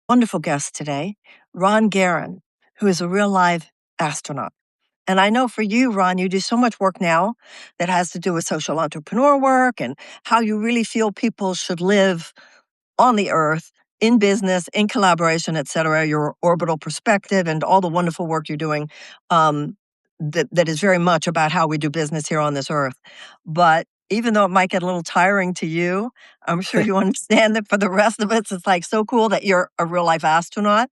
Wonderful guest today, Ron Garan, who is a real live astronaut. And I know for you, Ron, you do so much work now that has to do with social entrepreneur work and how you really feel people should live on the earth, in business, in collaboration, et cetera, your orbital perspective and all the wonderful work you're doing that is very much about how we do business here on this earth. But even though it might get a little tiring to you, I'm sure you understand that for the rest of us, it's like so cool that you're a real life astronaut.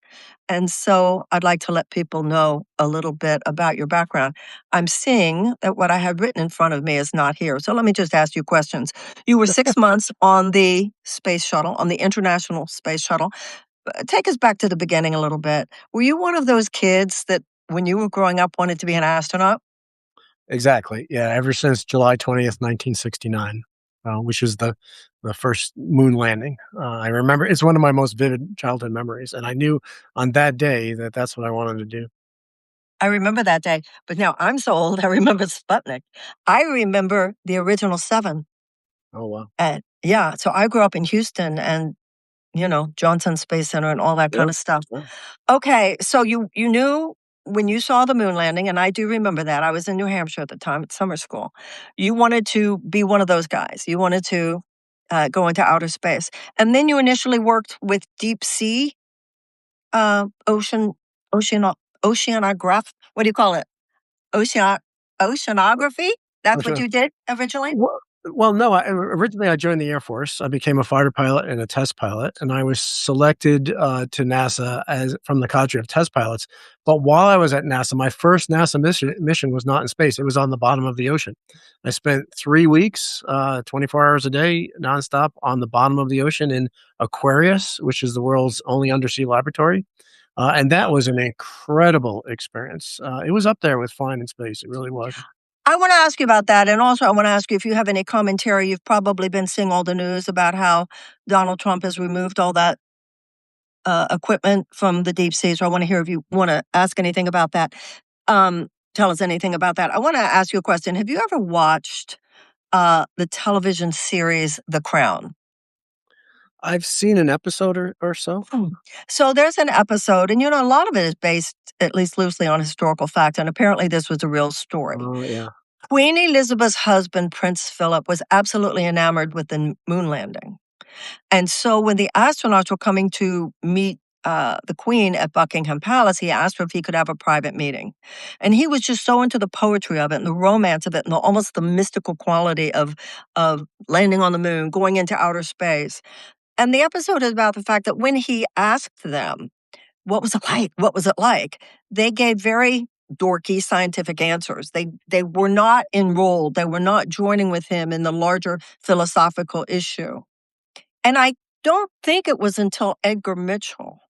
And so I'd like to let people know a little bit about your background. I'm seeing that what I have written in front of me is not here. So let me just ask you questions. You were 6 months on the space shuttle, on the International Space Shuttle. Take us back to the beginning a little bit. Were you one of those kids that when you were growing up wanted to be an astronaut? Exactly. Yeah. Ever since July 20th, 1969, which is the first moon landing. I remember it's one of my most vivid childhood memories. And I knew on that day that that's what I wanted to do. I remember that day, but now I'm so old, I remember Sputnik. I remember the original 7. Oh, wow. And yeah, so I grew up in Houston and, Johnson Space Center and all that Yeah. kind of stuff. Yeah. Okay, so you knew when you saw the moon landing, and I do remember that. I was in New Hampshire at the time at summer school. You wanted to be one of those guys. You wanted to go into outer space. And then you initially worked with deep sea ocean ocean oceanograph. What do you call it? Ocean oceanography? Oh, That's what sure. you did originally? Well, no. Originally, I joined the Air Force. I became a fighter pilot and a test pilot, and I was selected to NASA as from the cadre of test pilots. But while I was at NASA, my first NASA mission was not in space; it was on the bottom of the ocean. I spent 3 weeks, 24 hours a day, nonstop, on the bottom of the ocean in Aquarius, which is the world's only undersea laboratory. And that was an incredible experience. It was up there with flying in space. It really was. I want to ask you about that. And also, I want to ask you if you have any commentary. You've probably been seeing all the news about how Donald Trump has removed all that equipment from the deep sea. So I want to hear if you want to ask anything about that. Tell us anything about that. I want to ask you a question. Have you ever watched the television series The Crown? I've seen an episode or so. Hmm. So there's an episode, and a lot of it is based, at least loosely, on historical fact. And apparently, this was a real story. Oh, yeah. Queen Elizabeth's husband, Prince Philip, was absolutely enamored with the moon landing. And so when the astronauts were coming to meet the Queen at Buckingham Palace, he asked her if he could have a private meeting. And he was just so into the poetry of it and the romance of it and almost the mystical quality of landing on the moon, going into outer space. And the episode is about the fact that when he asked them, what was it like? What was it like? They gave very dorky scientific answers. They were not enrolled. They were not joining with him in the larger philosophical issue. And I don't think it was until Edgar Mitchell.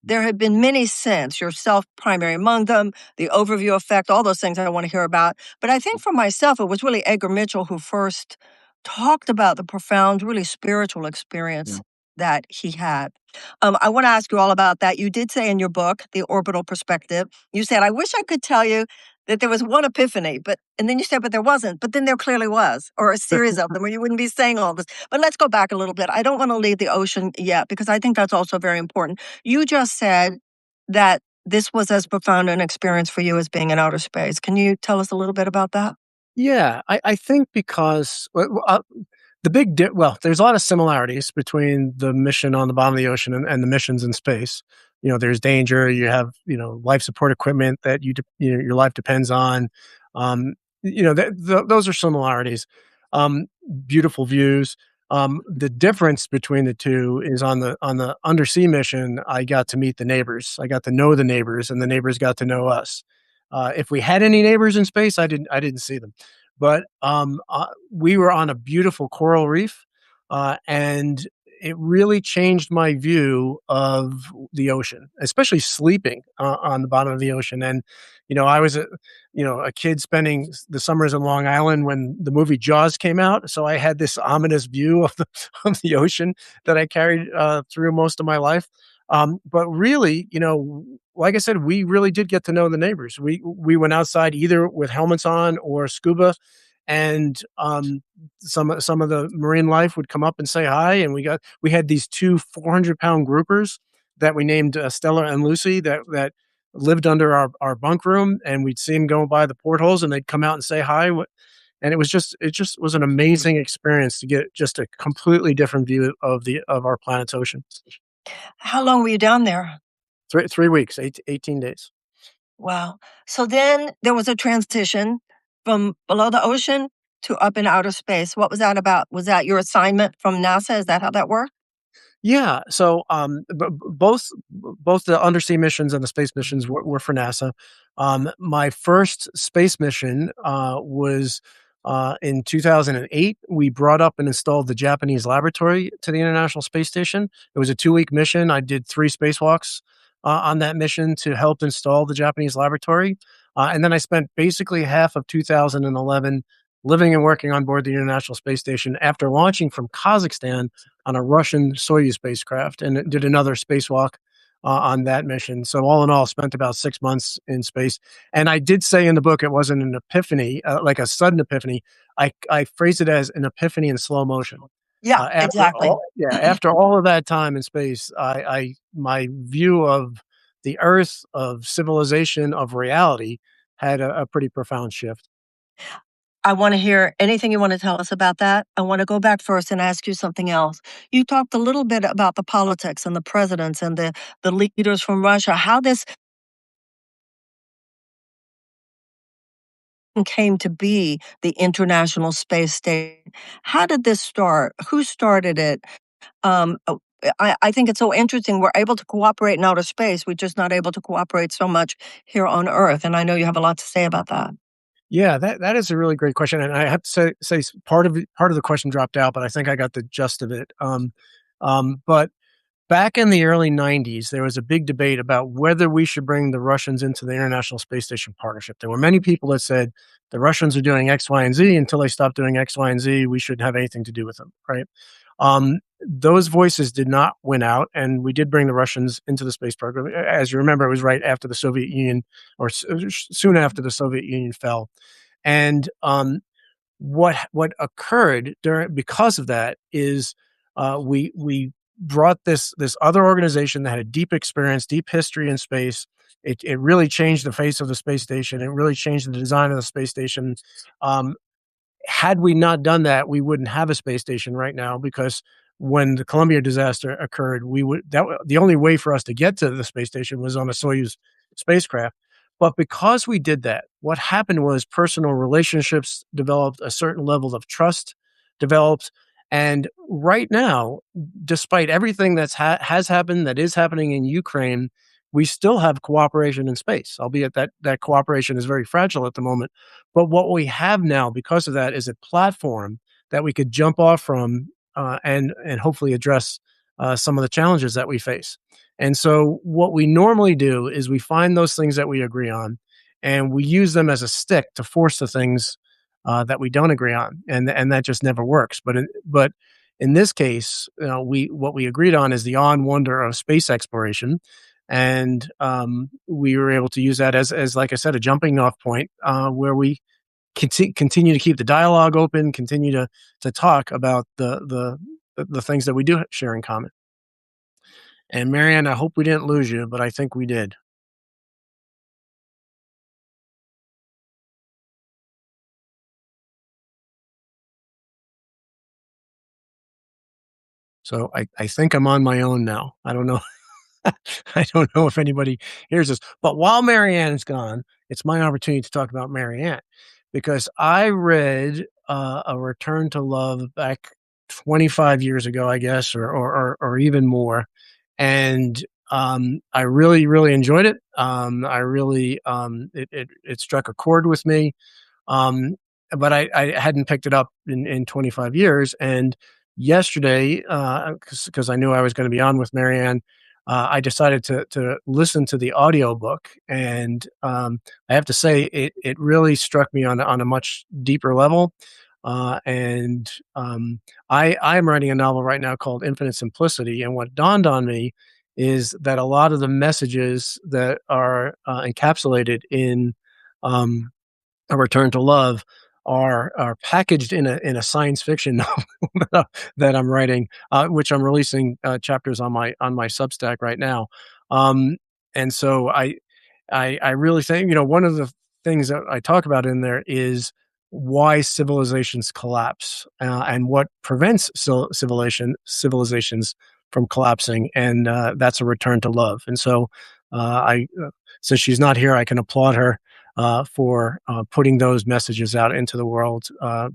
There had been many since, yourself primary among them, the overview effect, all those things I want to hear about. But I think for myself, it was really Edgar Mitchell who first talked about the profound, really spiritual Yeah. experience that he had. I want to ask you all about that. You did say in your book, The Orbital Perspective, you said, I wish I could tell you that there was one epiphany, and then you said, but there wasn't. But then there clearly was, or a series of them, or you wouldn't be saying all this. But let's go back a little bit. I don't want to leave the ocean yet, because I think that's also very important. You just said that this was as profound an experience for you as being in outer space. Can you tell us a little bit about that? Yeah, I think because there's a lot of similarities between the mission on the bottom of the ocean and the missions in space. There's danger. You have life support equipment that your life depends on. Um, those are similarities. Um, Beautiful views. The difference between the two is on the undersea mission. I got to meet the neighbors. I got to know the neighbors, and the neighbors got to know us. If we had any neighbors in space, I didn't see them, but we were on a beautiful coral reef, and it really changed my view of the ocean, especially sleeping on the bottom of the ocean. And I was a kid spending the summers in Long Island when the movie Jaws came out, so I had this ominous view of the of the ocean that I carried through most of my life. But really, like I said, we really did get to know the neighbors. We went outside either with helmets on or scuba, and some of the marine life would come up and say hi, and we had these two 400-pound groupers that we named Stella and Lucy that lived under our bunk room, and we'd see them going by the portholes, and they'd come out and say hi. And it just was an amazing experience to get just a completely different view of our planet's ocean. How long were you down there? 3 weeks, 18 days. Wow. So then there was a transition from below the ocean to up in outer space. What was that about? Was that your assignment from NASA? Is that how that worked? Yeah. So, both the undersea missions and the space missions were for NASA. My first space mission was in 2008. We brought up and installed the Japanese laboratory to the International Space Station. It was a 2-week mission. I did 3 spacewalks on that mission to help install the Japanese laboratory, and then I spent basically half of 2011 living and working on board the International Space Station after launching from Kazakhstan on a Russian Soyuz spacecraft, and did another spacewalk on that mission. So all in all, spent about 6 months in space. And I did say in the book it wasn't an epiphany, like a sudden epiphany. I phrased it as an epiphany in slow motion. Yeah, exactly. After all of that time in space, I my view of the Earth, of civilization, of reality had a pretty profound shift. I want to hear anything you want to tell us about that. I want to go back first and ask you something else. You talked a little bit about the politics and the presidents and the leaders from Russia, how this came to be the International Space Station. How did this start? Who started it? Oh, I think it's so interesting. We're able to cooperate in outer space. We're just not able to cooperate so much here on Earth. And I know you have a lot to say about that. Yeah, that is a really great question, and I have to say part of the question dropped out, but I think I got the gist of it. But back in the early '90s, there was a big debate about whether we should bring the Russians into the International Space Station partnership. There were many people that said the Russians are doing X, Y, and Z. Until they stop doing X, Y, and Z, we shouldn't have anything to do with them, right? Those voices did not win out, and we did bring the Russians into the space program. As you remember, it was right after the Soviet Union, or soon after the Soviet Union fell. And what occurred during because of that is we brought this other organization that had a deep experience, deep history in space. It really changed the face of the space station. It really changed the design of the space station. Um, had we not done that, we wouldn't have a space station right now, because when the Columbia disaster occurred, the only way for us to get to the space station was on a Soyuz spacecraft. But because we did that, what happened was personal relationships developed, a certain level of trust developed. And right now, despite everything has happened, that is happening in Ukraine, we still have cooperation in space, albeit that cooperation is very fragile at the moment. But what we have now, because of that, is a platform that we could jump off from, and hopefully address some of the challenges that we face. And so, what we normally do is we find those things that we agree on, and we use them as a stick to force the things that we don't agree on, and that just never works. But in this case, we what we agreed on is the awe and wonder of space exploration, and we were able to use that as like I said, a jumping off point where we continue to keep the dialogue open, continue to talk about the things that we do share in common. And Marianne, I hope we didn't lose you, but I think we did. So I think I'm on my own now. I don't know. I don't know if anybody hears this, but while Marianne is gone, it's my opportunity to talk about Marianne, because I read A Return to Love back 25 years ago, I guess, or even more, and I really really enjoyed it. I really it struck a chord with me, um, but I hadn't picked it up in 25 years. And yesterday, because I knew I was going to be on with Marianne, I decided to listen to the audiobook. And I have to say, it really struck me on a much deeper level. And I am writing a novel right now called Infinite Simplicity. And what dawned on me is that a lot of the messages that are encapsulated in A Return to Love are packaged in a science fiction novel that I'm writing, which I'm releasing chapters on my Substack right now. Um, and so I really think, one of the things that I talk about in there is why civilizations collapse, and what prevents civilizations from collapsing, and that's a return to love. And so, I since she's not here, I can applaud her for putting those messages out into the world,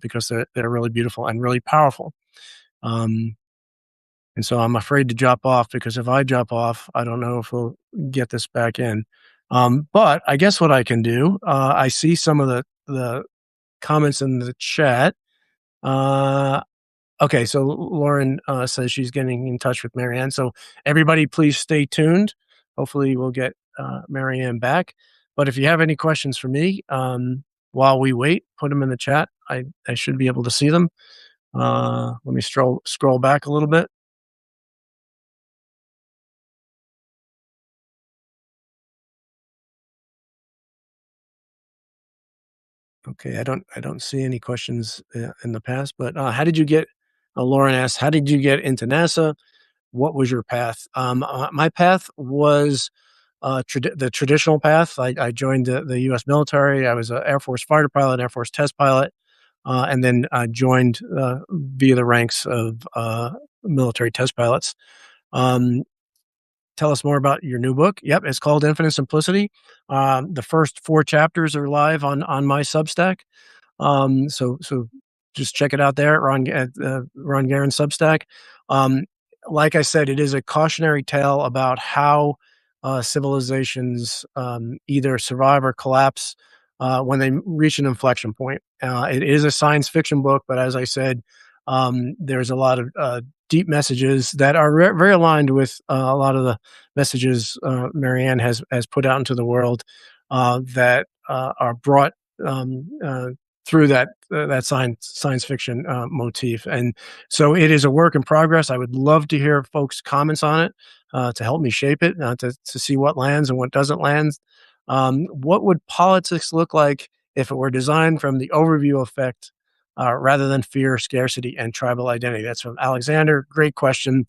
because they're really beautiful and really powerful. Um, and so I'm afraid to drop off, because if I drop off, I don't know if we'll get this back in. But I guess what I can do, I see some of the comments in the chat. Uh, okay, so Lauren says she's getting in touch with Marianne. So everybody, please stay tuned. Hopefully, we'll get Marianne back. But if you have any questions for me, while we wait, put them in the chat. I should be able to see them. Let me scroll back a little bit. Okay, I don't see any questions in the past. But how did you get? Lauren asks, how did you get into NASA? What was your path? My path was the traditional path. I joined the U.S. military. I was an Air Force fighter pilot, Air Force test pilot, and then joined via the ranks of military test pilots. Um, Tell us more about your new book. Yep, it's called Infinite Simplicity. The first 4 chapters are live on my Substack. So just check it out there at Ron Garan Substack. Um, like I said, it is a cautionary tale about how civilizations either survive or collapse when they reach an inflection point. It is a science fiction book, but as I said, there's a lot of deep messages that are very aligned with a lot of the messages Marianne has put out into the world, that are brought through that science fiction motif. And so it is a work in progress. I would love to hear folks' comments on it, to help me shape it, to see what lands and what doesn't land. What would politics look like if it were designed from the overview effect, rather than fear, scarcity, and tribal identity? That's from Alexander. Great question.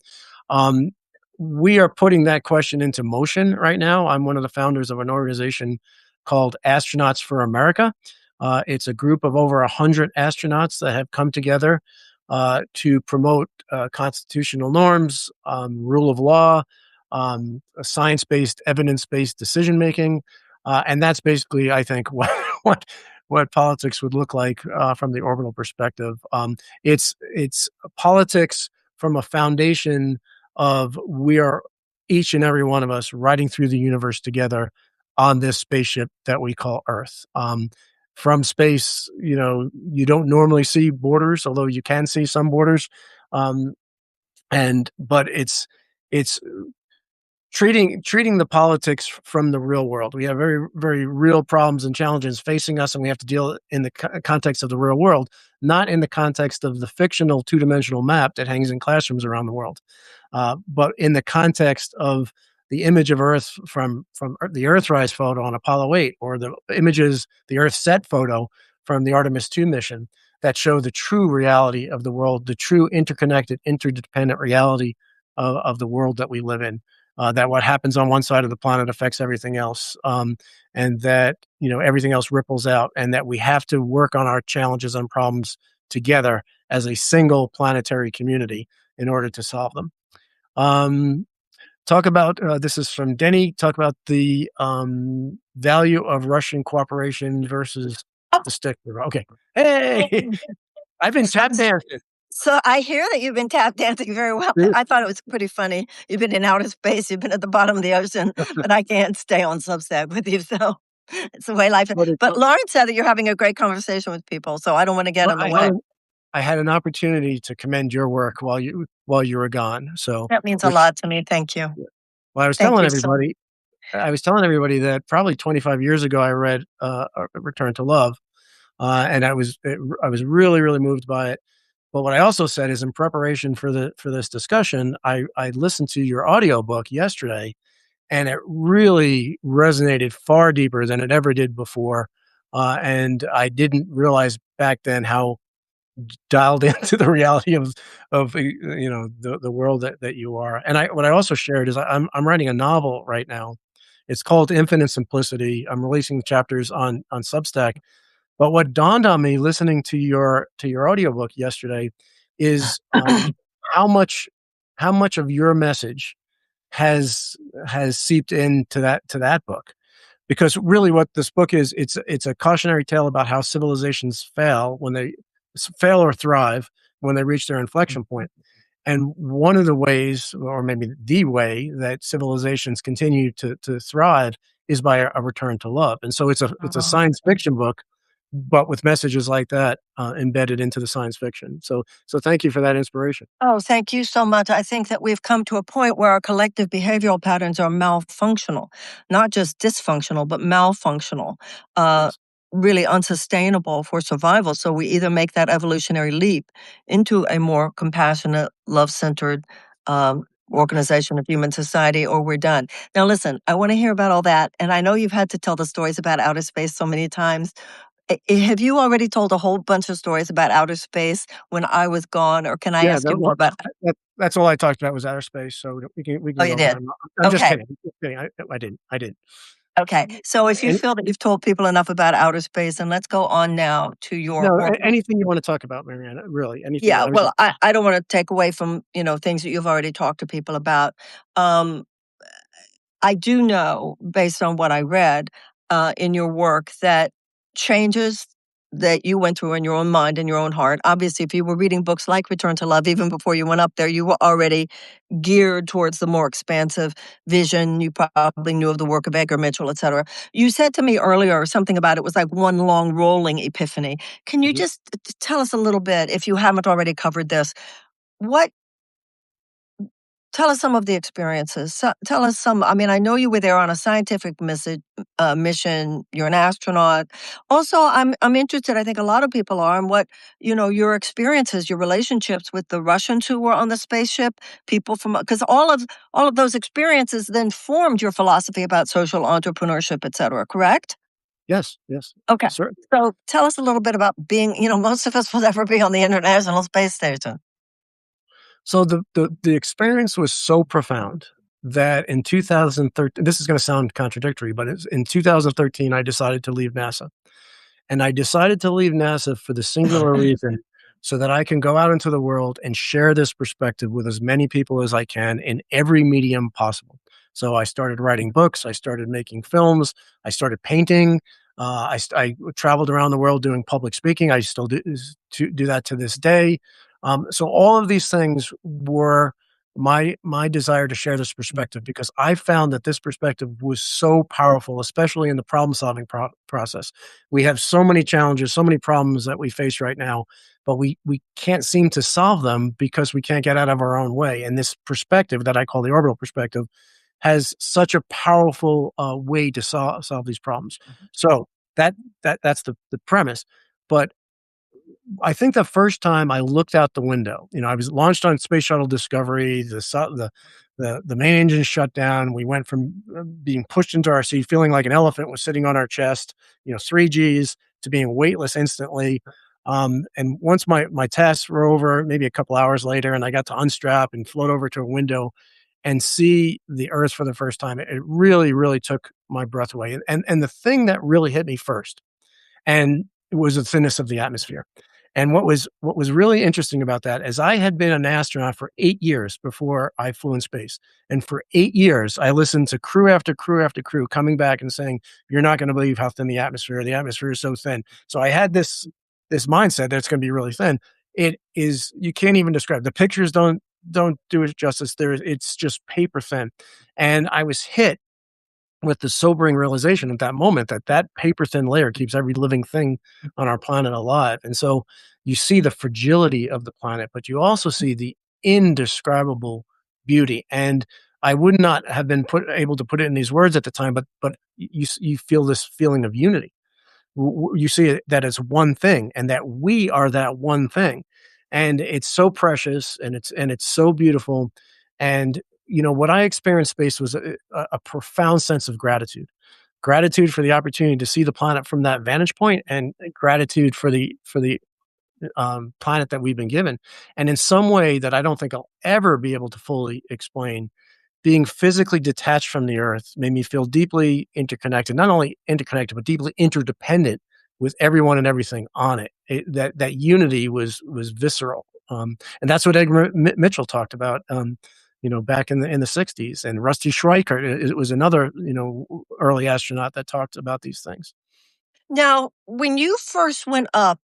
Um, we are putting that question into motion right now. I'm one of the founders of an organization called Astronauts for America. It's a group of over 100 astronauts that have come together to promote constitutional norms, rule of law, science-based, evidence-based decision making, and that's basically, I think, what what politics would look like from the orbital perspective. It's politics from a foundation of we are, each and every one of us, riding through the universe together on this spaceship that we call Earth. From space, you don't normally see borders, although you can see some borders. Um, but it's treating the politics from the real world. We have very, very real problems and challenges facing us, and we have to deal in the context of the real world, not in the context of the fictional two-dimensional map that hangs in classrooms around the world, but in the context of the image of Earth from the Earthrise photo on Apollo 8, or the images, the Earth set photo from the Artemis 2 mission, that show the true reality of the world, the true interconnected, interdependent reality of the world that we live in. That what happens on one side of the planet affects everything else, and that everything else ripples out, and that we have to work on our challenges and problems together as a single planetary community in order to solve them. Talk about this is from Denny. Talk about the value of Russian cooperation versus the stick. Okay, hey, I've been tap dancing. So I hear that you've been tap dancing very well. I thought it was pretty funny. You've been in outer space, you've been at the bottom of the ocean, but I can't stay on Substack with you, so it's the way life is. But Lauren said that you're having a great conversation with people, so I don't want to get in the way. I had an opportunity to commend your work while you were gone. So that means a lot to me. Thank you. Well, I was telling everybody that probably 25 years ago I read Return to Love, and I was really, really moved by it. But what I also said is, in preparation for this discussion, I listened to your audiobook yesterday, and it really resonated far deeper than it ever did before. and I didn't realize back then how dialed into the reality of the world that you are. And what I also shared is I'm writing a novel right now. It's called Infinite Simplicity. I'm releasing chapters on Substack. But what dawned on me listening to your audiobook yesterday is how much how much of your message has seeped into that book. Because really what this book is, it's a cautionary tale about how civilizations fail when they fail or thrive when they reach their inflection point. And one of the ways, or maybe the way that civilizations continue to thrive is by a return to love. And so it's a science fiction book, but with messages like that embedded into the science fiction. So thank you for that inspiration. Oh, thank you so much. I think that we've come to a point where our collective behavioral patterns are malfunctional, not just dysfunctional, but malfunctional, uh, Yes. really unsustainable for survival. So we either make that evolutionary leap into a more compassionate, love centered organization of human society, or we're done. Now, listen, I want to hear about all that. And I know you've had to tell the stories about outer space so many times. Have you already told a whole bunch of stories about outer space when I was gone, or can I Yeah, ask you more about? that's all I talked about was outer space. So we Oh, can you go there. did? I'm just Okay, kidding. I'm just kidding. I didn't. I didn't. okay. So if you And feel that you've told people enough about outer space, then let's go on now to your no, work. anything you want to talk about, Marianne. Really, anything. Yeah, I was well, I don't wanna take away from, things that you've already talked to people about. Um, I do know, based on what I read, in your work, that changes that you went through in your own mind and your own heart, obviously, if you were reading books like Return to Love, even before you went up there, you were already geared towards the more expansive vision. You probably knew of the work of Edgar Mitchell, et cetera. You said to me earlier something about it was like one long rolling epiphany. Can you mhm. just tell us a little bit, if you haven't already covered this, what tell us some of the experiences. Tell us some. I mean, I know you were there on a scientific mission. You're an astronaut. Also, I'm interested. I think a lot of people are in what your experiences, your relationships with the Russians who were on the spaceship, people from because all of those experiences then formed your philosophy about social entrepreneurship, et cetera. Correct? Yes, yes, Okay. certainly. So tell us a little bit about being. Most of us will never be on the International Space Station. So the experience was so profound that in 2013, this is going to sound contradictory, but in 2013, I decided to leave NASA. And I decided to leave NASA for the singular reason so that I can go out into the world and share this perspective with as many people as I can in every medium possible. So I started writing books, I started making films, I started painting. I traveled around the world doing public speaking. I still do that to this day. So all of these things were my desire to share this perspective because I found that this perspective was so powerful, especially in the problem solving process. We have so many challenges, so many problems that we face right now, but we can't seem to solve them because we can't get out of our own way. And this perspective that I call the orbital perspective has such a powerful way to solve these problems. So that's the premise. But I think the first time I looked out the window, I was launched on Space Shuttle Discovery. The main engine shut down. We went from being pushed into our seat, feeling like an elephant was sitting on our chest. 3 Gs to being weightless instantly. And once my tests were over, maybe a couple hours later, and I got to unstrap and float over to a window and see the Earth for the first time, it really, really took my breath away. And the thing that really hit me first and it was the thinness of the atmosphere. And what was really interesting about that is I had been an astronaut for 8 years before I flew in space. And for 8 years, I listened to crew after crew after crew coming back and saying, "You're not gonna believe how thin the atmosphere is so thin." So I had this mindset that it's gonna be really thin. It is you can't even describe. The pictures don't do it justice. It's just paper thin. And I was hit with the sobering realization at that moment that that paper thin layer keeps every living thing on our planet alive. And so you see the fragility of the planet, but you also see the indescribable beauty. And I would not have been able to put it in these words at the time, but you feel this feeling of unity. You see it, that it's one thing, and that we are that one thing, and it's so precious, and it's so beautiful, and what I experienced in space was a profound sense of gratitude gratitude for the opportunity to see the planet from that vantage point, and gratitude for the planet that we've been given. And in some way that I don't think I'll ever be able to fully explain, being physically detached from the earth made me feel deeply interconnected, not only interconnected, but deeply interdependent with everyone and everything on it. That unity was visceral. And that's what Edgar Mitchell talked about, back in the 60s. And Rusty Schweiker, it was another, early astronaut that talked about these things. Now, when you first went up,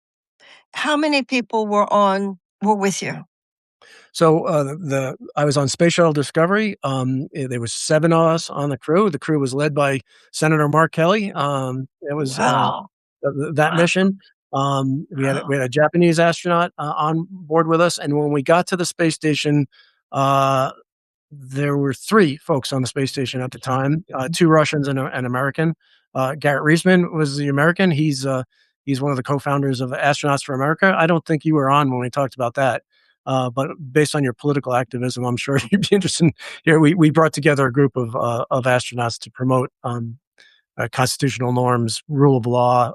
how many people were with you? So the I was on Space Shuttle Discovery. There was 7 of us on the crew. The crew was led by Senator Mark Kelly. It was Wow. that Wow. mission. We Wow. had a Japanese astronaut on board with us, and when we got to the space station, uh, there were 3 folks on the space station at the time, 2 Russians and an American. Garrett Reisman was the American. He's one of the co-founders of Astronauts for America. I don't think you were on when we talked about that. But based on your political activism, I'm sure you'd be interested in here. We brought together a group of astronauts to promote constitutional norms, rule of law,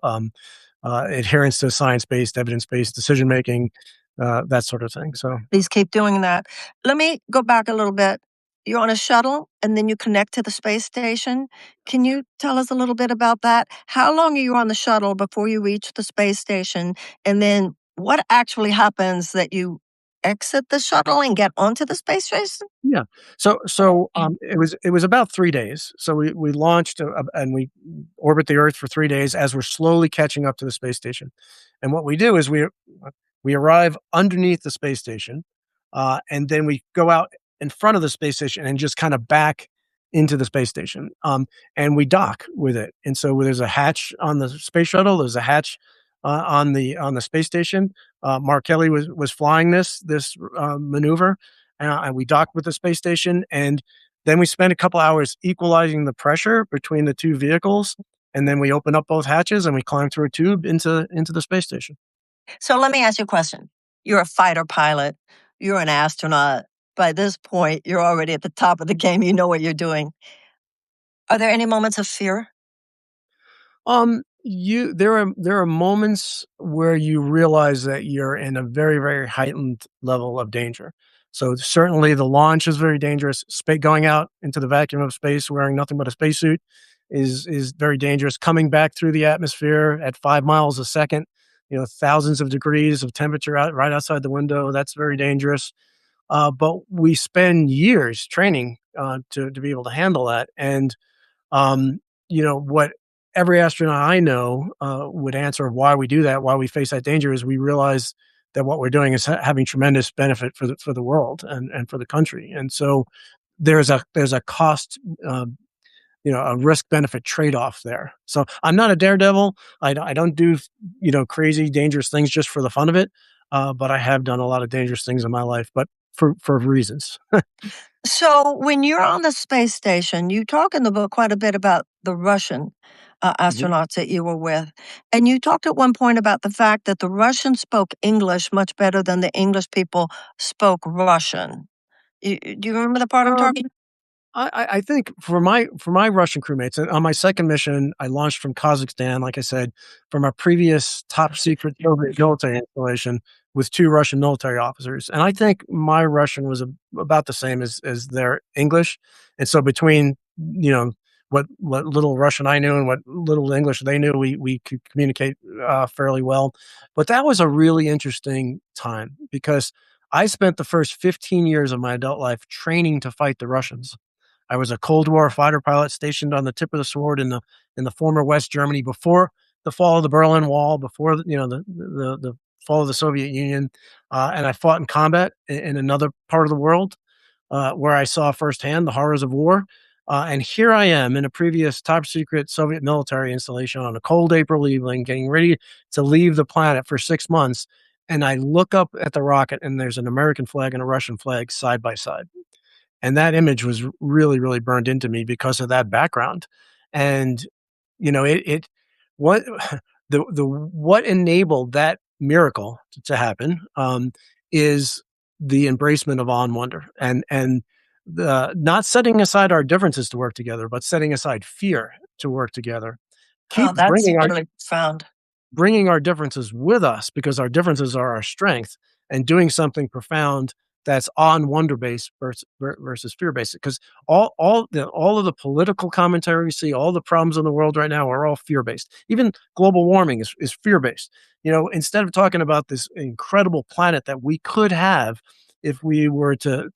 adherence to science-based, evidence-based decision making, that sort of thing. So Please keep doing that. Let me go back a little bit. You're on a shuttle and then you connect to the space station. Can you tell us a little bit about that? How long are you on the shuttle before you reach the space station? And then what actually happens that you exit the shuttle and get onto the space station? yeah. It was about 3 days. So we launched, and we orbit the Earth for 3 days as we're slowly catching up to the space station. And what we do is we arrive underneath the space station, and then we go out in front of the space station and just kind of back into the space station, and we dock with it. And so there's a hatch on the space shuttle. There's a hatch on the space station. Mark Kelly was flying this maneuver, and we docked with the space station, and then we spent a couple hours equalizing the pressure between the 2 vehicles, and then we open up both hatches and we climb through a tube into the space station. So let me ask you a question. You're a fighter pilot, you're an astronaut. By this point, you're already at the top of the game. You know what you're doing. Are there any moments of fear? You there are moments where you realize that you're in a very, very heightened level of danger. So certainly the launch is very dangerous. Going out into the vacuum of space wearing nothing but a spacesuit is very dangerous. Coming back through the atmosphere at 5 miles a second, thousands of degrees of temperature right outside the window. That's very dangerous. But we spend years training to be able to handle that. And what every astronaut I know would answer why we do that, why we face that danger, is we realize that what we're doing is having tremendous benefit for the world and for the country. And so there's a cost, a risk benefit trade off there. So I'm not a daredevil. I don't do crazy dangerous things just for the fun of it. But I have done a lot of dangerous things in my life, but for reasons. So, when you're on the space station, you talk in the book quite a bit about the Russian Mhm. astronauts that you were with. And you talked at one point about the fact that the Russians spoke English much better than the English people spoke Russian. Do you remember the part I'm Um, talking? I think for my Russian crewmates, and on my second mission, I launched from Kazakhstan, like I said, from a previous top secret Soviet military installation with 2 Russian military officers, and I think my Russian was about the same as their English. And so between, what little Russian I knew and what little English they knew, we could communicate fairly well. But that was a really interesting time because I spent the first 15 years of my adult life training to fight the Russians. I was a Cold War fighter pilot stationed on the tip of the sword in the former West Germany before the fall of the Berlin Wall, before the fall of the Soviet Union, and I fought in combat in another part of the world where I saw firsthand the horrors of war. And here I am in a previous top secret Soviet military installation on a cold April evening, getting ready to leave the planet for 6 months. And I look up at the rocket, and there's an American flag and a Russian flag side by side. And that image was really, really burned into me because of that background. And, it what what enabled that miracle to happen, is the embracement of awe and wonder, and the not setting aside our differences to work together, but setting aside fear to work together. Oh, Keep that's really profound. bringing our differences with us because our differences are our strength, and doing something profound that's on wonder based versus fear based. Because all of the political commentary we see, all the problems in the world right now are all fear based. Even global warming is fear based. Instead of talking about this incredible planet that we could have if we were to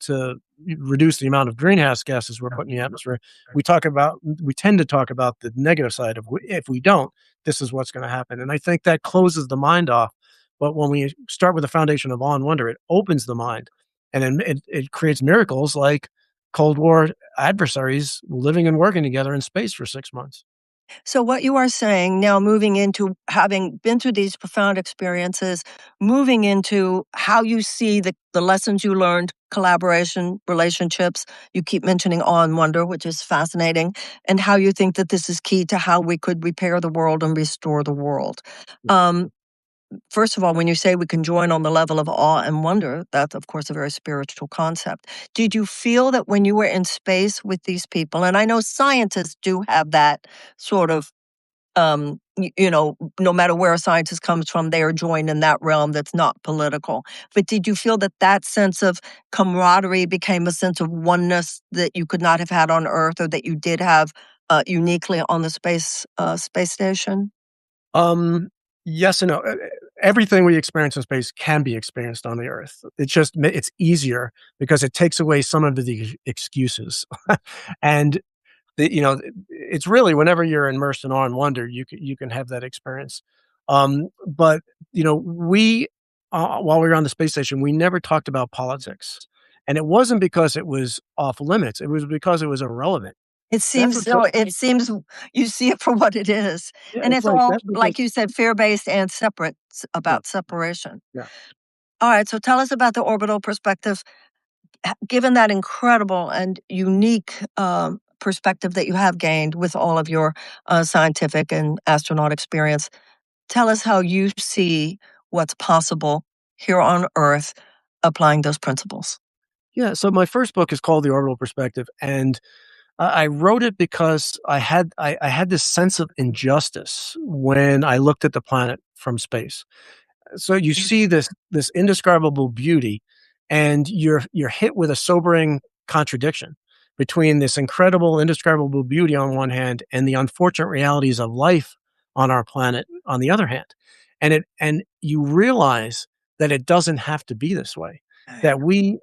reduce the amount of greenhouse gases we're putting in the atmosphere, we tend to talk about the negative side of if we don't, this is what's going to happen. And I think that closes the mind off. But when we start with a foundation of awe and wonder, it opens the mind, and then it creates miracles like Cold War adversaries living and working together in space for 6 months. So, what you are saying now, moving into having been through these profound experiences, moving into how you see the lessons you learned, collaboration, relationships, you keep mentioning awe and wonder, which is fascinating, and how you think that this is key to how we could repair the world and restore the world. Um, First of all, when you say we can join on the level of awe and wonder, that's, of course, a very spiritual concept. Did you feel that when you were in space with these people, and I know scientists do have that sort of, no matter where a scientist comes from, they are joined in that realm that's not political. But did you feel that that sense of camaraderie became a sense of oneness that you could not have had on Earth, or that you did have uniquely on the space station? Um, yes and no. Everything we experience in space can be experienced on the Earth. It's easier because it takes away some of the excuses, and it's really whenever you're immersed in awe and wonder, you can have that experience. But we while we were on the space station, we never talked about politics, and it wasn't because it was off limits. It was because it was irrelevant. It That's seems what so. It seems you see it for what it is, Yeah, and it's it's like all, that's because like you said, fear-based and separate, yeah, about separation. yeah. All right, so tell us about the orbital perspective. Given that incredible and unique perspective that you have gained with all of your scientific and astronaut experience, tell us how you see what's possible here on Earth applying those principles. Yeah, so my first book is called The Orbital Perspective, and I wrote it because I had this sense of injustice when I looked at the planet from space. So you see this indescribable beauty, and you're hit with a sobering contradiction between this incredible, indescribable beauty on one hand and the unfortunate realities of life on our planet on the other hand. And you realize that it doesn't have to be this way. That we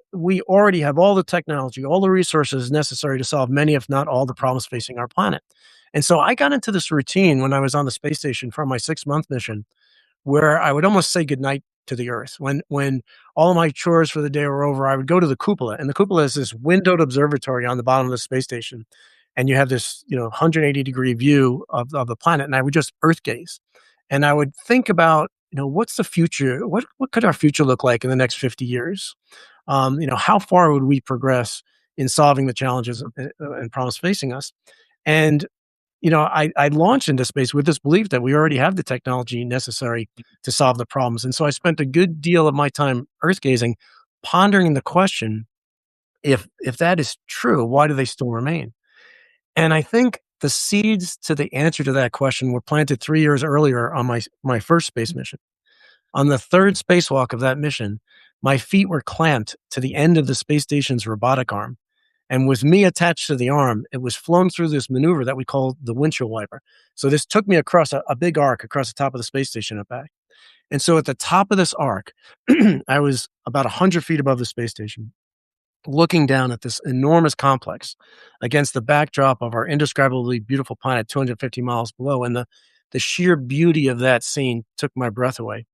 already have all the technology, all the resources necessary to solve many, if not all, the problems facing our planet. And so I got into this routine when I was on the space station for my 6 month mission where I would almost say goodnight to the earth. When all of my chores for the day were over, I would go to the cupola, and the cupola is this windowed observatory on the bottom of the space station, and you have this 180-degree view of the planet, and I would just earth gaze, and I would think about what's the future? What could our future look like in the next 50 years? How far would we progress in solving the challenges and problems facing us? And I launched into space with this belief that we already have the technology necessary to solve the problems. And so I spent a good deal of my time earth gazing, pondering the question, if that is true, why do they still remain? And I think the seeds to the answer to that question were planted 3 years earlier on my first space mission. On the third spacewalk of that mission, my feet were clamped to the end of the space station's robotic arm. And with me attached to the arm, it was flown through this maneuver that we call the windshield wiper. So this took me across a big arc across the top of the space station and back. And so at the top of this arc, I was about 100 feet above the space station, looking down at this enormous complex against the backdrop of our indescribably beautiful planet 250 miles below. And the sheer beauty of that scene took my breath away.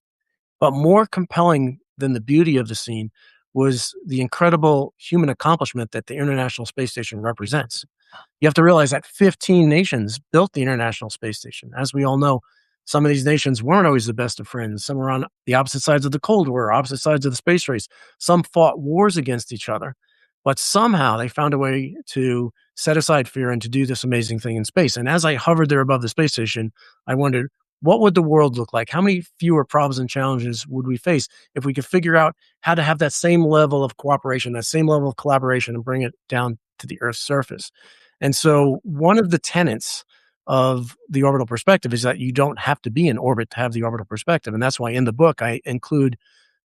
But more compelling than the beauty of the scene was the incredible human accomplishment that the International Space Station represents. You have to realize that 15 nations built the International Space Station. As we all know, some of these nations weren't always the best of friends. Some were on the opposite sides of the Cold War, opposite sides of the space race. Some fought wars against each other. But somehow they found a way to set aside fear and to do this amazing thing in space. And as I hovered there above the space station, I wondered, what would the world look like? How many fewer problems and challenges would we face if we could figure out how to have that same level of cooperation, that same level of collaboration, and bring it down to the Earth's surface? And so one of the tenets of the orbital perspective is that you don't have to be in orbit to have the orbital perspective. And that's why in the book, I include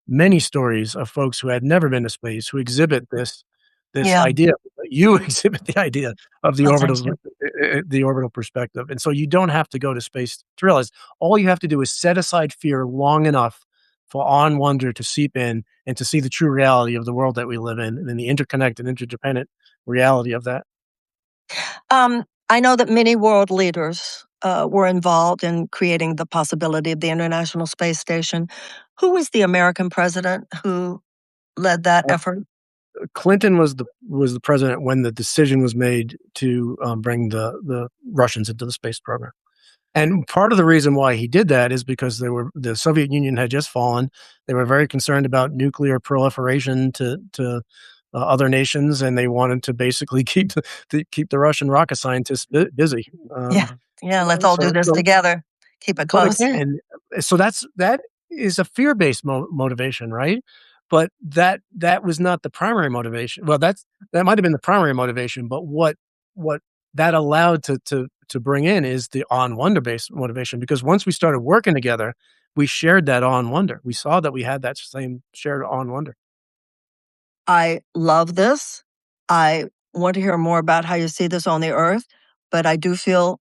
many stories of folks who had never been to space who exhibit this Yeah. idea. You exhibit the idea of Oh, thank you. the orbital perspective, and so you don't have to go to space to realize. All you have to do is set aside fear long enough for awe and wonder to seep in and to see the true reality of the world that we live in, and then the interconnected, interdependent reality of that. I know that many world leaders were involved in creating the possibility of the International Space Station. Who was the American president who led that effort? Clinton was the president when the decision was made to bring the Russians into the space program. And part of the reason why he did that is because the Soviet Union had just fallen. They were very concerned about nuclear proliferation to other nations, and they wanted to basically keep the Russian rocket scientists busy. Yeah. Yeah. Let's all do this So together. Keep it well, they close. can. So that is a fear-based motivation, right? But that was not the primary motivation. Well, that might have been the primary motivation, but what that allowed to bring in is the awe and wonder-based motivation, because once we started working together, we shared that awe and wonder. We saw that we had that same shared awe and wonder. I love this. I want to hear more about how you see this on the Earth, but I do feel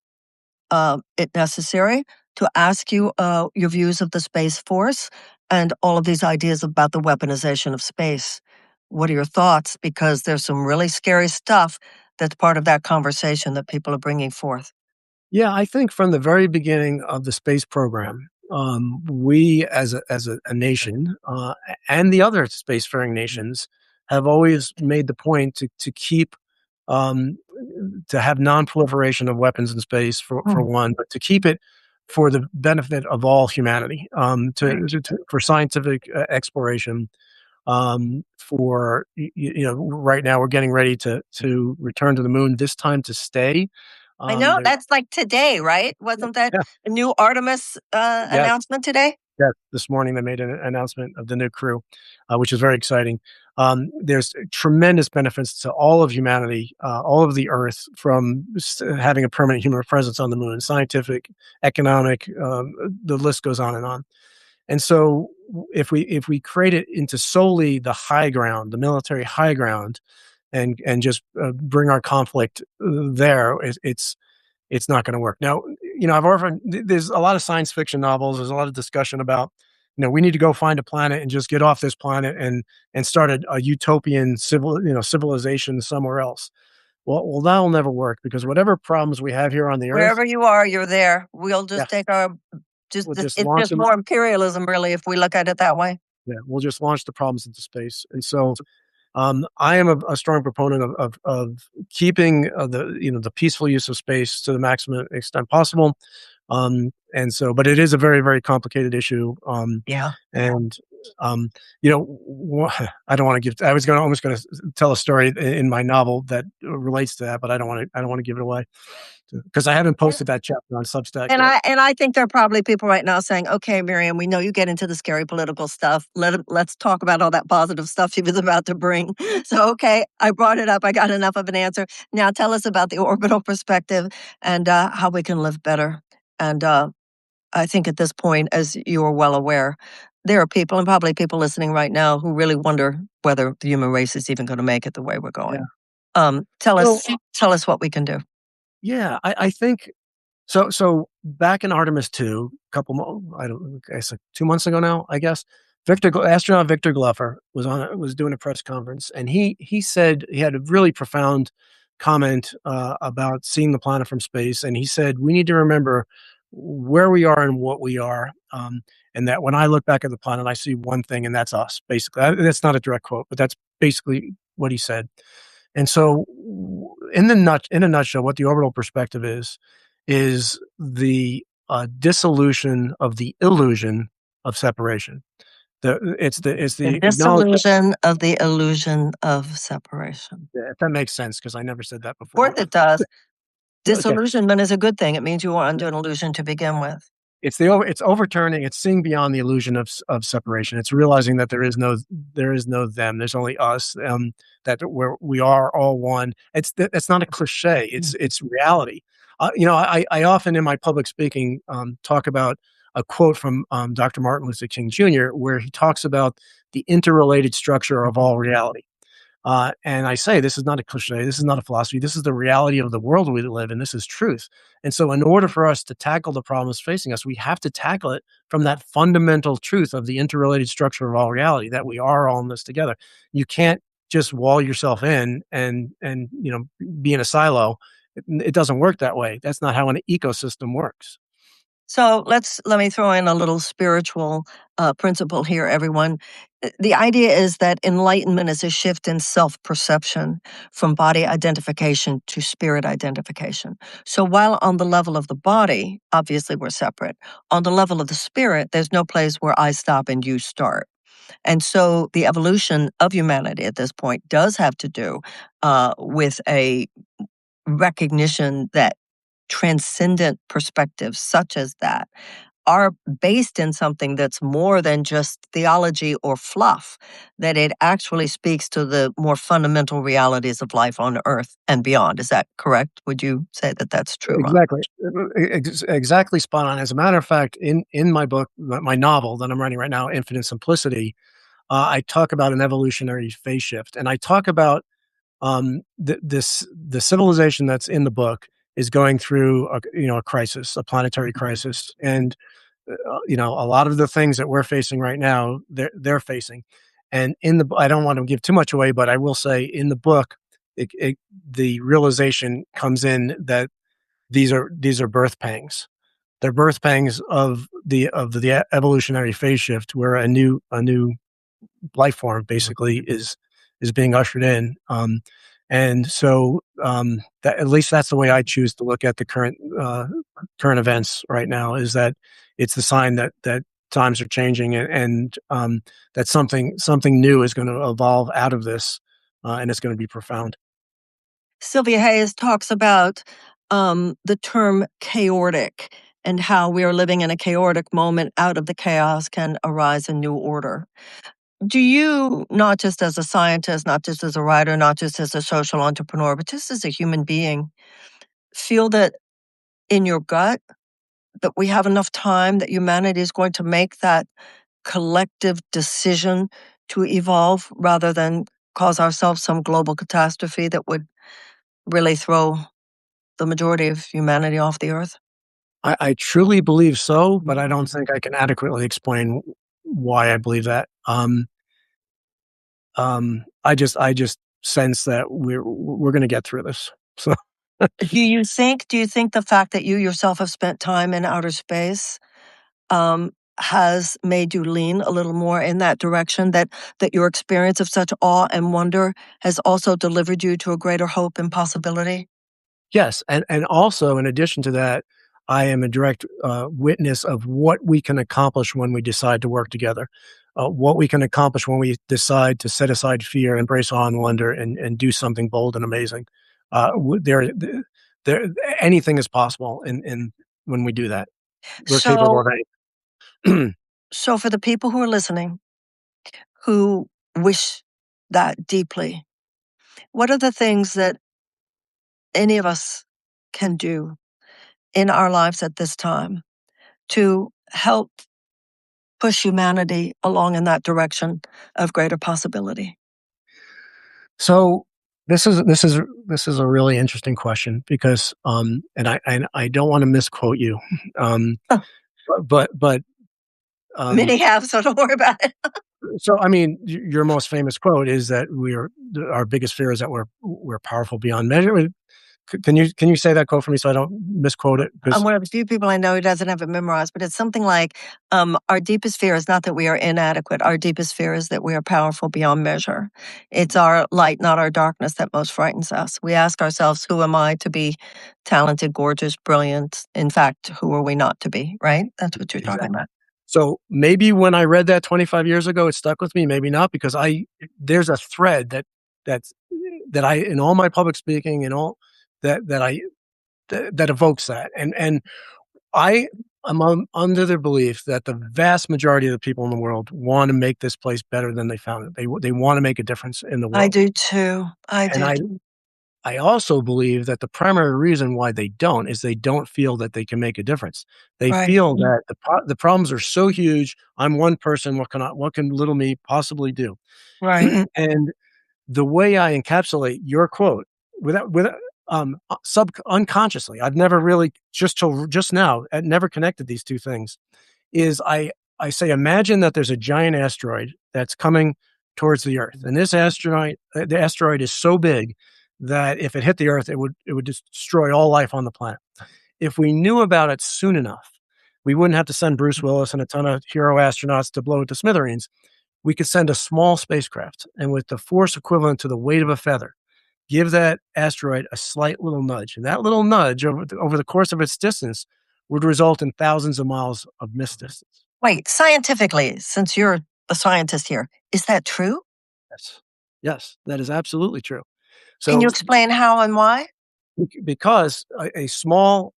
it necessary to ask you your views of the Space Force and all of these ideas about the weaponization of space. What are your thoughts? Because there's some really scary stuff that's part of that conversation that people are bringing forth. Yeah, I think from the very beginning of the space program, we as a nation and the other spacefaring nations have always made the point to keep um, to have non-proliferation of weapons in space for Mm, one, but to keep it for the benefit of all humanity, right. for scientific exploration. For right now we're getting ready to return to the moon. This time to stay. I know There's that's like today, right? Wasn't that a new Artemis Yes, announcement today? yes. This morning they made an announcement of the new crew, which is very exciting. There's tremendous benefits to all of humanity, all of the Earth, from having a permanent human presence on the moon, scientific, economic, the list goes on and on. And so, if we create it into solely the high ground, the military high ground, and just bring our conflict there, it's not going to work. Now, I've often there's a lot of science fiction novels. There's a lot of discussion about, we need to go find a planet and just get off this planet and start a utopian civilization somewhere else. Well, that'll never work, because whatever problems we have here on the Earth, Wherever you are, you're there. We'll yeah, just take our we'll just it's launch just them. more imperialism, really, if we look at it that way. Yeah, we'll just launch the problems into space. And so, I am a strong proponent of keeping the peaceful use of space to the maximum extent possible. And so, but it is a very, very complicated issue. Yeah. And I don't want to give. I was almost going to tell a story in my novel that relates to that, but I don't want to. I don't want to give it away, because I haven't posted that chapter on Substack And yet. I think there are probably people right now saying, "Okay, Miriam, we know you get into the scary political stuff. Let's talk about all that positive stuff she was about to bring." So, okay, I brought it up. I got enough of an answer. Now, tell us about the orbital perspective and how we can live better. And I think at this point, as you are well aware, there are people, and probably people listening right now, who really wonder whether the human race is even going to make it the way we're Yeah. going. Tell So us, tell us what we can do. yeah, I think so back in Artemis 2, I don't I guess like 2 months ago now, I guess, astronaut Victor Glover was doing a press conference, and he said he had a really profound comment about seeing the planet from space, and he said, "We need to remember where we are and what we are, and that when I look back at the planet, I see one thing, and that's us." Basically, that's not a direct quote, but that's basically what he said. And so, in a nutshell, what the orbital perspective is the dissolution of the illusion of separation. It's The the acknowledgement. disillusion of the illusion of separation. If that makes sense, because I never said that Of course before. it does. Okay, Disillusionment is a good thing. It means you were under an illusion to begin with. it's overturning. It's seeing beyond the illusion of separation. It's realizing that there is no them. There's only us. That we are all one. It's not a cliche. It's reality. I often in my public speaking talk about a quote from Dr. Martin Luther King Jr., where he talks about the interrelated structure of all reality. And I say, this is not a cliche. This is not a philosophy. This is the reality of the world we live in. This is truth. And so, in order for us to tackle the problems facing us, we have to tackle it from that fundamental truth of the interrelated structure of all reality, that we are all in this together. You can't just wall yourself in and be in a silo. It doesn't work that way. That's not how an ecosystem works. So let me throw in a little spiritual principle here, everyone. The idea is that enlightenment is a shift in self perception from body identification to spirit identification. So while on the level of the body, obviously we're separate, on the level of the spirit, there's no place where I stop and you start. And so the evolution of humanity at this point does have to do with a recognition that transcendent perspectives such as that are based in something that's more than just theology or fluff, that it actually speaks to the more fundamental realities of life on earth and beyond. Is that correct? Would you say that that's true, Ron? Exactly. Exactly spot on. As a matter of fact, in my book, my novel that I'm writing right now, Infinite Simplicity, I talk about an evolutionary phase shift, and I talk about the civilization that's in the book is going through a crisis, a planetary crisis, and a lot of the things that we're facing right now, they're facing. And I don't want to give too much away, but I will say in the book, the realization comes in that these are birth pangs. They're birth pangs of the evolutionary phase shift, where a new life form basically is being ushered in. And so that, at least that's the way I choose to look at the current events right now, is that it's the sign that times are changing, and that something new is going to evolve out of this, and it's going to be profound. Sylvia Hayes talks about the term chaotic and how we are living in a chaotic moment. Out of the chaos can arise a new order. Do you, not just as a scientist, not just as a writer, not just as a social entrepreneur, but just as a human being, feel that in your gut that we have enough time, that humanity is going to make that collective decision to evolve rather than cause ourselves some global catastrophe that would really throw the majority of humanity off the earth? I truly believe so, but I don't think I can adequately explain why I believe that. I just sense that we're going to get through this. So Do you think the fact that you yourself have spent time in outer space has made you lean a little more in that direction, that your experience of such awe and wonder has also delivered you to a greater hope and possibility? yes, and also in addition to that, I am a direct witness of what we can accomplish when we decide to work together. What we can accomplish when we decide to set aside fear, embrace awe and wonder, and do something bold and amazing. There, anything is possible, in when we do that. We're capable So of anything. so for the people who are listening who wish that deeply, what are the things that any of us can do in our lives at this time to help push humanity along in that direction of greater possibility? So this is a really interesting question, because and I don't want to misquote you, um, Huh, but um, many have, so don't worry about it. so I mean, your most famous quote is that our biggest fear is that we're powerful beyond measure. Can you say that quote for me so I don't misquote it? I'm Because one of the few people I know who doesn't have it memorized, but it's something like, our deepest fear is not that we are inadequate. Our deepest fear is that we are powerful beyond measure. It's our light, not our darkness, that most frightens us. We ask ourselves, who am I to be talented, gorgeous, brilliant? In fact, who are we not to be, right? That's what you're talking exactly. about. So maybe when I read that 25 years ago, it stuck with me. Maybe not, because there's a thread that's that I, in all my public speaking and all that I that evokes that. And I am under the belief that the vast majority of the people in the world want to make this place better than they found it. They want to make a difference in the I world. do too. I And do too. I also believe that the primary reason why they don't is they don't feel that they can make a difference. They Right. feel that the problems are so huge. I'm one person. What can little me possibly do? Right. And the way I encapsulate your quote without unconsciously, I've never really just now, I never connected these two things. Is I say, imagine that there's a giant asteroid that's coming towards the Earth, and this asteroid, the asteroid is so big that if it hit the Earth, it would destroy all life on the planet. If we knew about it soon enough, we wouldn't have to send Bruce Willis and a ton of hero astronauts to blow it to smithereens. We could send a small spacecraft, and with the force equivalent to the weight of a feather, give that asteroid a slight little nudge. And that little nudge over the course of its distance would result in thousands of miles of missed distance. Wait, scientifically, since you're the scientist here, is that true? Yes. Yes, that is absolutely true. Can you So, explain how and why? because a small,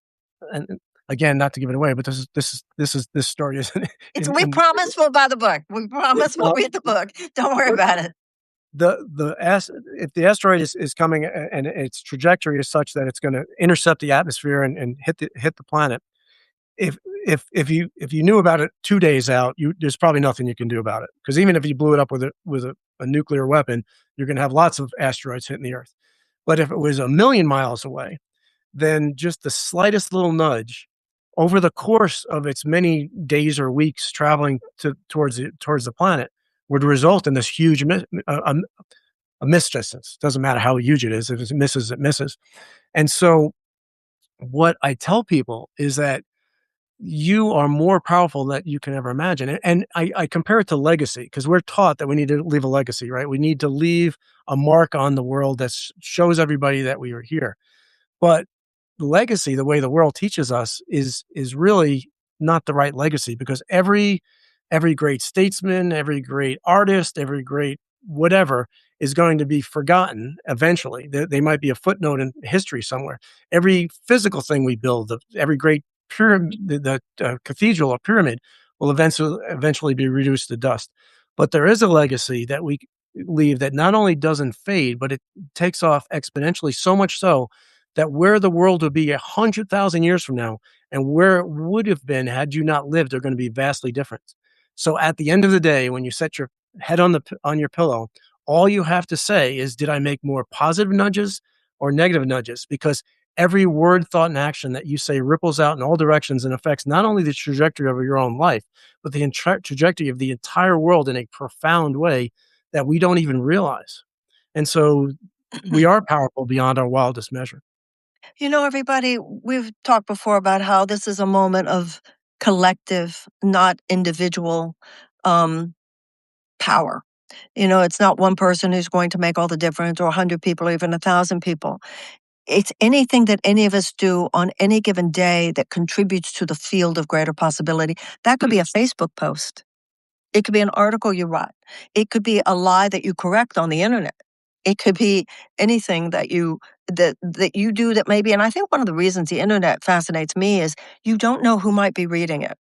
and again, not to give it away, but this story is We in promise we'll buy the book. We promise we'll well, read the book. Don't worry about it. if the asteroid is coming and its trajectory is such that it's going to intercept the atmosphere and hit the planet, if if you knew about it 2 days out, there's probably nothing you can do about it, because even if you blew it up with a nuclear weapon, you're going to have lots of asteroids hitting the Earth. But if it was a million miles away, then just the slightest little nudge over the course of its many days or weeks traveling towards the planet would result in this huge a missed distance. Doesn't matter how huge it is. If it misses, it misses. And so what I tell people is that you are more powerful than you can ever imagine. And I compare it to legacy, because we're taught that we need to leave a legacy, right? We need to leave a mark on the world that shows everybody that we were here. But legacy, the way the world teaches us, is really not the right legacy, because every great statesman, every great artist, every great whatever is going to be forgotten eventually. They might be a footnote in history somewhere. Every physical thing we build, every great pyramid, the cathedral or pyramid, will eventually be reduced to dust. But there is a legacy that we leave that not only doesn't fade, but it takes off exponentially, so much so that where the world would be 100,000 years from now and where it would have been had you not lived are going to be vastly different. So at the end of the day, when you set your head on your pillow, all you have to say is, did I make more positive nudges or negative nudges? Because every word, thought, and action that you say ripples out in all directions and affects not only the trajectory of your own life, but the trajectory of the entire world in a profound way that we don't even realize. And so we are powerful beyond our wildest measure. You know, everybody, we've talked before about how this is a moment of collective, not individual um, power. You know, it's not one person who's going to make all the difference, or 100 people, or even 1,000 people. It's anything that any of us do on any given day that contributes to the field of greater possibility. That could be a Facebook post. It could be an article you write. It could be a lie that you correct on the internet. It could be anything that you do that maybe, and I think one of the reasons the internet fascinates me is you don't know who might be reading it.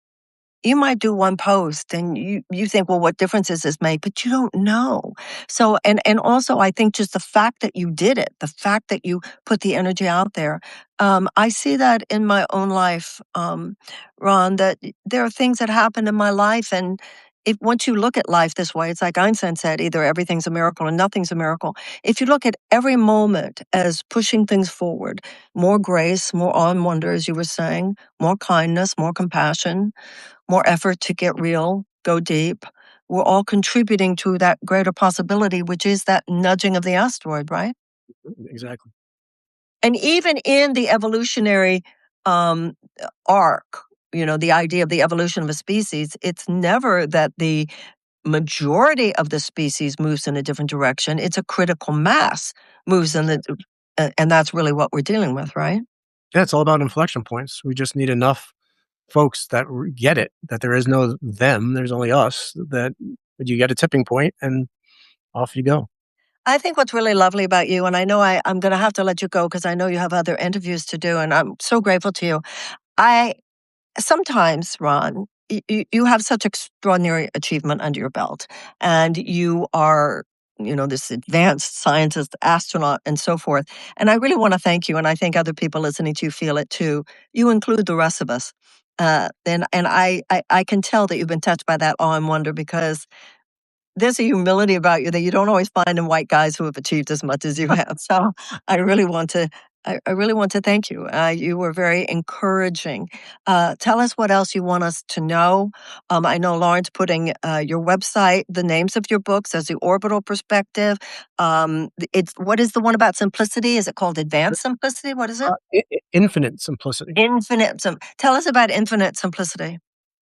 You might do one post and you think, well, what difference does this make? But you don't know. So, and also I think just the fact that you did it, the fact that you put the energy out there, I see that in my own life, Ron, that there are things that happen in my life, and if once you look at life this way, it's like Einstein said, either everything's a miracle or nothing's a miracle. If you look at every moment as pushing things forward, more grace, more awe and wonder, as you were saying, more kindness, more compassion, more effort to get real, go deep. We're all contributing to that greater possibility, which is that nudging of the asteroid, right? Exactly. And even in the evolutionary um, arc, you know, the idea of the evolution of a species, it's never that the majority of the species moves in a different direction. It's a critical mass moves in and that's really what we're dealing with, right? Yeah, it's all about inflection points. We just need enough folks that get it, that there is no them, there's only us, that you get a tipping point and off you go. I think what's really lovely about you, and I know I'm going to have to let you go because I know you have other interviews to do, and I'm so grateful to you. I sometimes, Ron, you have such extraordinary achievement under your belt, and you are this advanced scientist, astronaut, and so forth. And I really want to thank you, and I think other people listening to you feel it too. You include the rest of us. And I can tell that you've been touched by that awe and wonder, because there's a humility about you that you don't always find in white guys who have achieved as much as you have. So I really want to I really want to thank you. You were very encouraging. Tell us what else you want us to know. I know Lauren's putting your website, the names of your books, as the Orbital Perspective. What is the one about simplicity? Is it called Advanced Simplicity? What is it? Infinite simplicity. Tell us about Infinite Simplicity.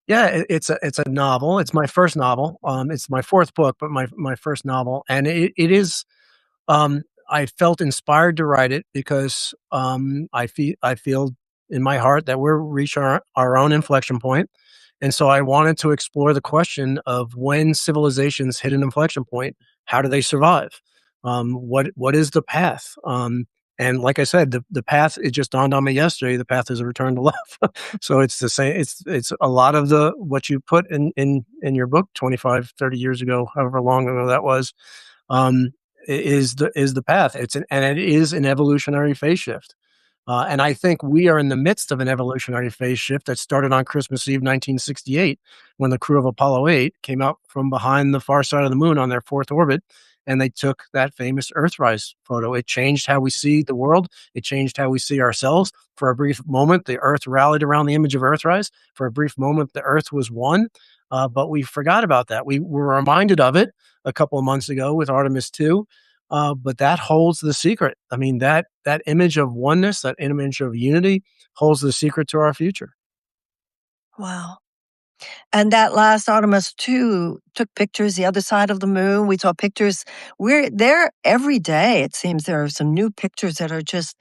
Yeah, it's a novel. It's my first novel. It's my fourth book, but my first novel, and it is. I felt inspired to write it because I feel in my heart that we're reaching our own inflection point, and so I wanted to explore the question of when civilizations hit an inflection point, how do they survive? What is the path? And like I said, the path, it just dawned on me yesterday. The path is a return to love. So it's the same. It's a lot of what you put in your book 25, 30 years ago, however long ago that was. Is the path. And it is an evolutionary phase shift. And I think we are in the midst of an evolutionary phase shift that started on Christmas Eve, 1968, when the crew of Apollo 8 came out from behind the far side of the moon on their fourth orbit, and they took that famous Earthrise photo. It changed how we see the world. It changed how we see ourselves. For a brief moment, the Earth rallied around the image of Earthrise. For a brief moment, the Earth was one, but we forgot about that. We were reminded of it a couple of months ago with Artemis 2. But that holds the secret. I mean, that image of oneness, that image of unity holds the secret to our future. Wow. And that last Artemis 2 took pictures the other side of the moon. We saw pictures. We're there every day. It seems there are some new pictures that are just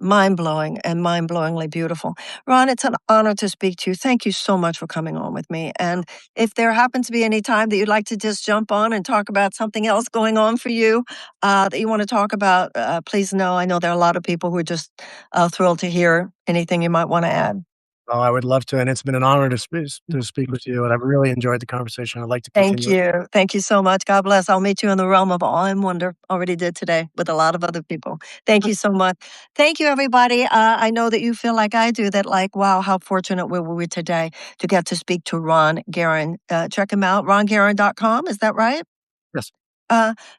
mind-blowing and mind-blowingly beautiful. Ron, it's an honor to speak to you. Thank you so much for coming on with me. And if there happens to be any time that you'd like to just jump on and talk about something else going on for you that you want to talk about, please know. I know there are a lot of people who are just thrilled to hear anything you might want to add. Oh, I would love to, and it's been an honor to speak with you, and I've really enjoyed the conversation. I'd like to Thank continue it. you. Thank you so much. God bless. I'll meet you in the realm of awe and wonder. Already did today with a lot of other people. Thank you so much. Thank you, everybody. I know that you feel like I do, that like, wow, how fortunate were we today to get to speak to Ron Garan. Check him out, rongaran.com. Is that right? Yes.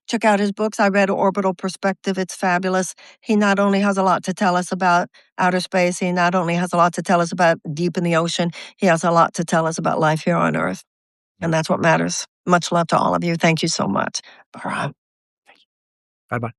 Check out his books. I read Orbital Perspective. It's fabulous. He not only has a lot to tell us about outer space, he not only has a lot to tell us about deep in the ocean, he has a lot to tell us about life here on Earth. And that's what matters. Much love to all of you. Thank you so much. Bye. Bye bye.